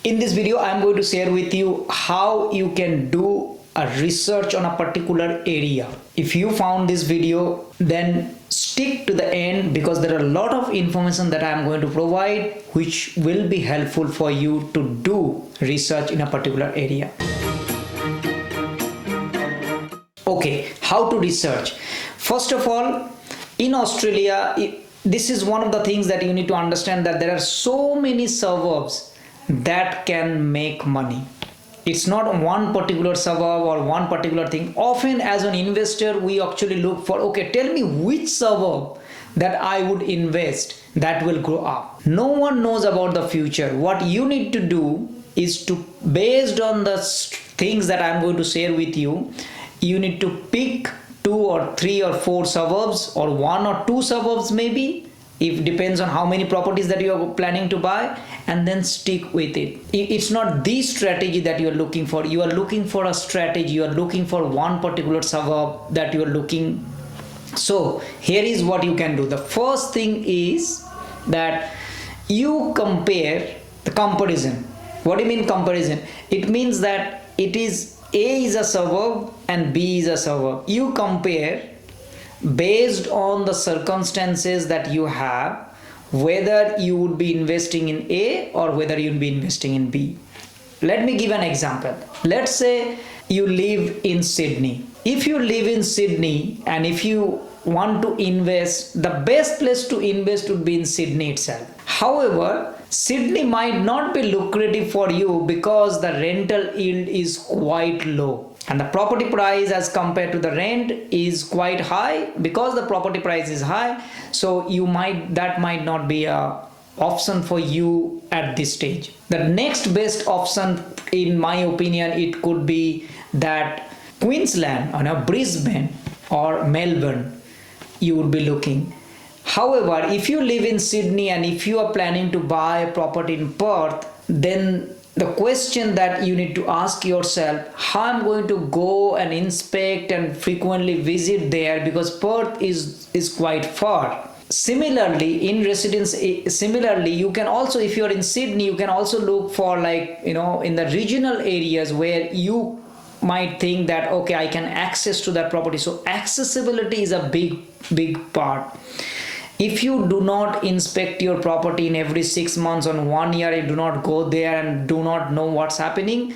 In this video, I am going to share with you how you can do a research on a particular area. If you found this video, then stick to the end because there are a lot of information that I am going to provide which will be helpful for you to do research in a particular area. Okay, how to research? First of all, in Australia, this is one of the things that you need to understand, that there are so many suburbs that can make money. It's not one particular suburb or one particular thing. Often as an investor, we actually look for, okay, tell me which suburb that I would invest that will grow up. No one knows about the future. What you need to do is to, based on the things that I'm going to share with you, you need to pick 2 or 3 or 4 suburbs or 1 or 2 suburbs maybe. It depends on how many properties that you are planning to buy, and then stick with it. It's not the strategy that you are looking for. You are looking for a strategy. You are looking for one particular suburb that you are looking. So here is what you can do. The first thing is that you compare the comparison. What do you mean comparison? It means that it is A is a suburb and B is a suburb. You compare based on the circumstances that you have, whether you would be investing in A or whether you would be investing in B. Let me give an example. Let's say you live in Sydney. If you live in Sydney and if you want to invest, the best place to invest would be in Sydney itself. However, Sydney might not be lucrative for you because the rental yield is quite low. And the property price as compared to the rent is quite high. Because the property price is high, so that might not be a option for you at this stage. The next best option, in my opinion, it could be that Queensland or Brisbane or Melbourne you would be looking. However, if you live in Sydney and if you are planning to buy a property in Perth, then the question that you need to ask yourself, how I'm going to go and inspect and frequently visit there, because Perth is quite far. Similarly, you can also, if you're in Sydney, you can also look for in the regional areas where you might think that, okay, I can access to that property. So accessibility is a big part. If you do not inspect your property in every 6 months or 1 year, you do not go there and do not know what's happening,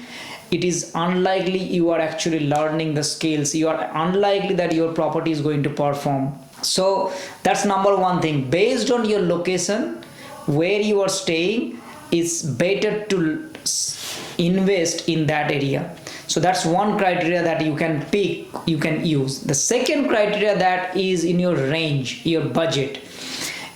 it is unlikely you are actually learning the skills. You are unlikely that your property is going to perform. So that's number one thing. Based on your location, where you are staying, it's better to invest in that area. So that's one criteria that you can pick, you can use. The second criteria that is in your range, your budget.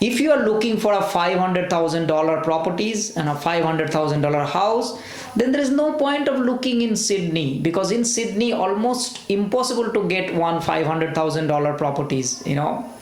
If you are looking for a $500,000 properties and a $500,000 house, then there is no point of looking in Sydney, because in Sydney almost impossible to get one $500,000 properties.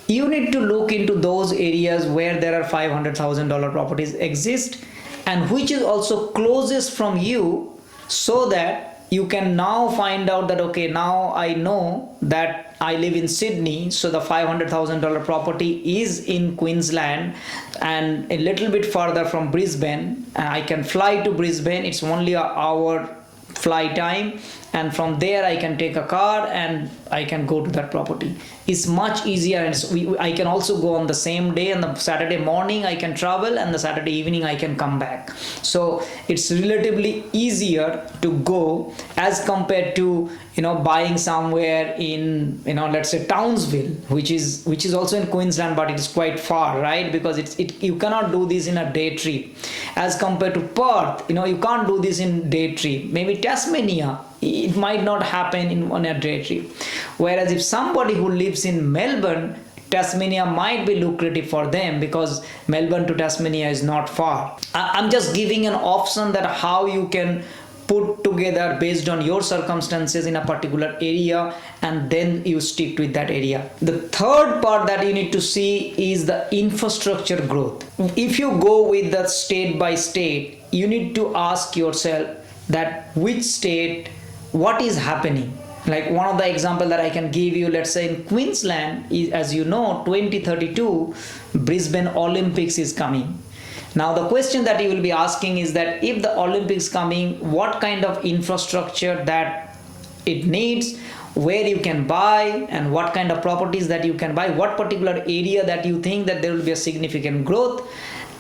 You need to look into those areas where there are $500,000 properties exist and which is also closest from you, so that you can now find out that, okay, now I know that I live in Sydney, so the $500,000 property is in Queensland and a little bit further from Brisbane. I can fly to Brisbane. It's only an hour flight time, and from there I can take a car and I can go to that property. It's much easier, and I can also go on the same day, and the Saturday morning I can travel and the Saturday evening I can come back. So it's relatively easier to go as compared to buying somewhere in let's say Townsville, which is also in Queensland, but it is quite far, right? Because you cannot do this in a day trip. As compared to Perth, you can't do this in day trip. Maybe Tasmania, it might not happen on a day trip. Whereas if somebody who lives in Melbourne, Tasmania might be lucrative for them because Melbourne to Tasmania is not far. I'm just giving an option that how you can put together based on your circumstances in a particular area, and then you stick with that area. The third part that you need to see is the infrastructure growth. If you go with the state by state, you need to ask yourself that which state, what is happening. Like one of the example that I can give you, let's say in Queensland, as you know, 2032 Brisbane Olympics is coming. Now the question that you will be asking is that if the Olympics coming, what kind of infrastructure that it needs, where you can buy, and what kind of properties that you can buy, what particular area that you think that there will be a significant growth,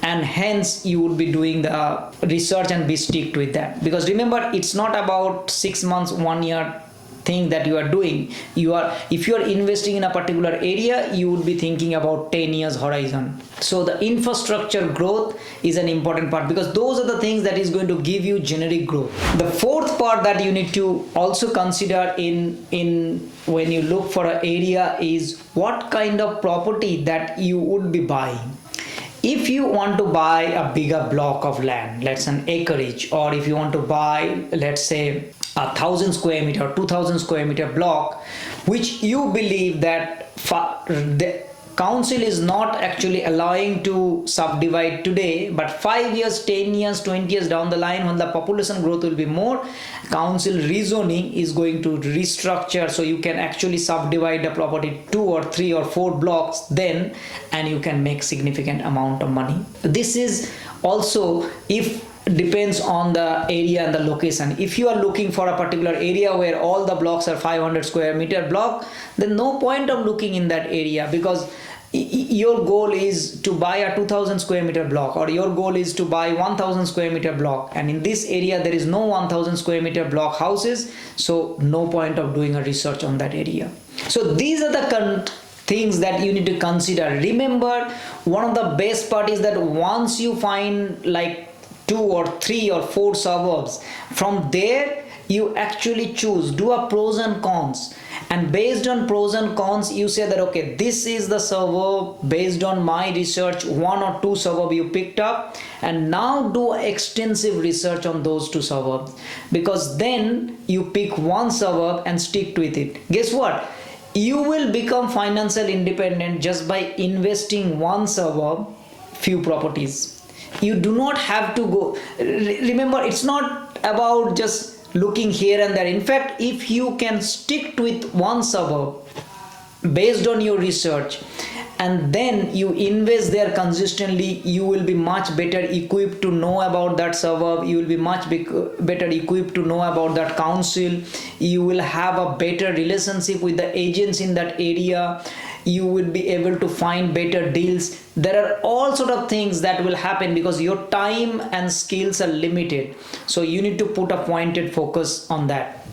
and hence you would be doing the research and be stick with that. Because remember, it's not about 6 months, 1 year thing that you are doing. If you are investing in a particular area, you would be thinking about 10 years horizon. So the infrastructure growth is an important part, because those are the things that is going to give you generic growth. The fourth part that you need to also consider in when you look for an area is what kind of property that you would be buying. If you want to buy a bigger block of land, let's say an acreage, or if you want to buy, let's say, 1,000 square meter, 2,000 square meter block, which you believe that the council is not actually allowing to subdivide today, but 5 years, 10 years, 20 years down the line, when the population growth will be more, council rezoning is going to restructure, so you can actually subdivide the property 2 or 3 or 4 blocks then, and you can make significant amount of money. This is also if depends on the area and the location. If you are looking for a particular area where all the blocks are 500 square meter block, then no point of looking in that area, because your goal is to buy a 2,000 square meter block, or your goal is to buy 1,000 square meter block, and in this area there is no 1,000 square meter block houses, so no point of doing a research on that area. So these are the things that you need to consider. Remember, one of the best part is that once you find like 2 or 3 or 4 suburbs, from there you actually choose, do a pros and cons, and based on pros and cons you say that okay, this is the suburb based on my research, 1 or 2 suburb you picked up, and now do extensive research on those 2 suburbs, because then you pick one suburb and stick with it. Guess what? You will become financially independent just by investing one suburb, few properties. You do not have to go. Remember, it's not about just looking here and there. In fact, if you can stick with one suburb based on your research, and then you invest there consistently, you will be much better equipped to know about that suburb. You will be much better equipped to know about that council. You will have a better relationship with the agents in that area. You will be able to find better deals. There are all sort of things that will happen because your time and skills are limited. So you need to put a pointed focus on that.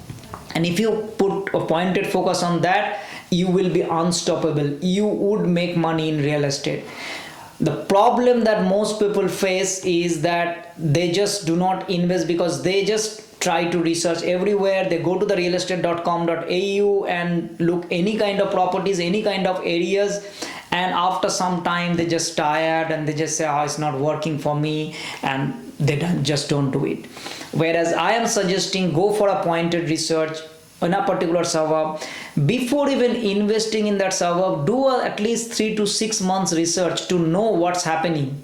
And if you put a pointed focus on that, you will be unstoppable. You would make money in real estate. The problem that most people face is that they just do not invest because they just try to research everywhere. They go to the realestate.com.au and look any kind of properties, any kind of areas, and after some time they just tired and they just say, oh, it's not working for me, and they just don't do it. Whereas I am suggesting go for a pointed research in a particular suburb. Before even investing in that suburb, do at least 3 to 6 months research to know what's happening.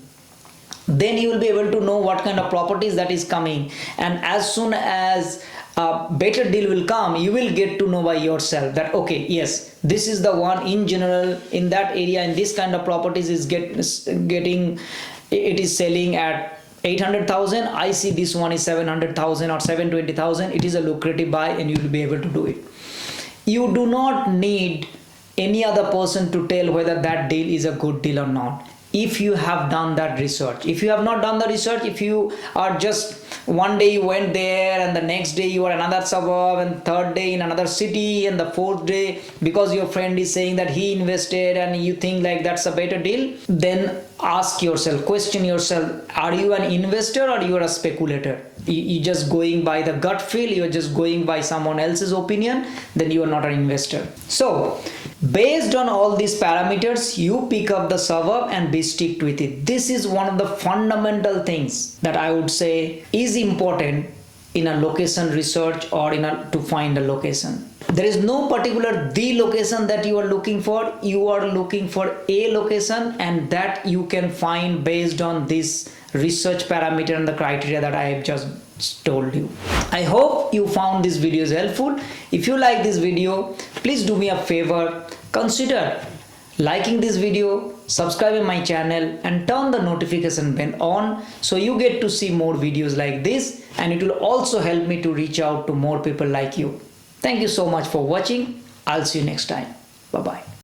Then you will be able to know what kind of properties that is coming, and as soon as a better deal will come, you will get to know by yourself that okay, yes, this is the one in general in that area, and this kind of properties is getting, it is selling at 800,000. I see this one is 700,000 or 720,000. It is a lucrative buy, and you will be able to do it. You do not need any other person to tell whether that deal is a good deal or not. If you have done that research. If you have not done the research, if you are just one day you went there and the next day you are another suburb, and third day in another city, and the fourth day because your friend is saying that he invested and you think like that's a better deal, then ask yourself, question yourself, are you an investor or you are a speculator? You just going by the gut feel, you're just going by someone else's opinion, then you are not an investor. So based on all these parameters, you pick up the suburb and be stick with it. This is one of the fundamental things that I would say is important in a location research or to find a location. There is no particular the location that you are looking for. You are looking for a location, and that you can find based on this research parameter and the criteria that I have just told you. I hope you found this video helpful. If you like this video, please do me a favor, consider liking this video, subscribe in my channel and turn the notification bell on so you get to see more videos like this, and it will also help me to reach out to more people like you. Thank you so much for watching. I'll see you next time. Bye bye.